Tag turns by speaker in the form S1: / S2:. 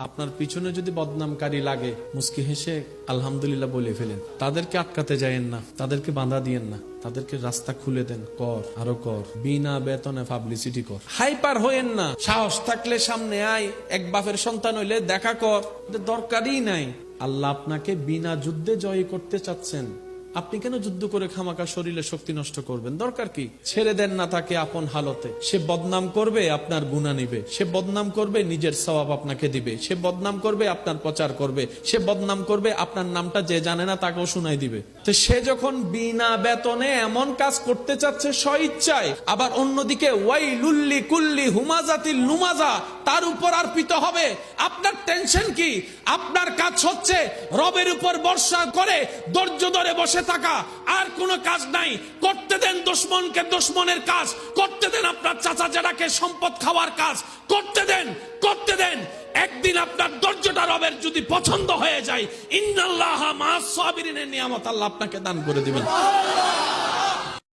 S1: আপনার পিছনে যদি বদনামকারী লাগে মুস্কি হেসে আলহামদুলিল্লাহ বলে ফেলেন। তাদেরকে আটকাতে যায়েন না, তাদেরকে বাধা দিয়েন না, তাদেরকে রাস্তা খুলে দেন। কর, আরো কর, বিনা বেতনে পাবলিসিটি কর। হাইপার হইেন না, সাহস থাকলে সামনে আয়, এক বাপের সন্তান হইলে দেখা কর, দরকারই নাই। আল্লাহ আপনাকে বিনা যুদ্ধে জয় করতে চাচ্ছেন, আপনি কেন যুদ্ধ করে খামাকা শরীরে শক্তি নষ্ট করবেন? দরকার কি? ছেড়ে দেন না তাকে আপন হালতে। সে বদনাম করবে, আপনার গুনাহ নিবে। সে বদনাম করবে, নিজের সওয়াব আপনাকে দিবে। সে বদনাম করবে, আপনার প্রচার করবে। সে বদনাম করবে, আপনার নামটা যে জানে না তাকেও শুনাই দিবে। তো সে যখন বিনা বেতনে এমন কাজ করতে চাচ্ছে স্বইচ্ছায়, আবার অন্যদিকে ওয়াইলুল্লি কুল্লি হুমাজাতিল লুমাজা তার উপর অর্পিত হবে, আপনার টেনশন কি? আপনার কাজ হচ্ছে রবের উপর ভরসা করে ধৈর্য ধরে বসে থাকা, আর কোনো কাজ নাই। করতে দেন দুশমনকে দুশমনের কাজ, করতে দেন আপনার চাচা জারাকে সম্পদ খাওয়ার কাজ, করতে দেন, করতে দেন। একদিন আপনার ধৈর্যটা রবের যদি পছন্দ হয়ে যায়, ইন্নাল্লাহা মা'আস সাবিরিনের নিয়ামত আল্লাহ আপনাকে দান করে দিবেন।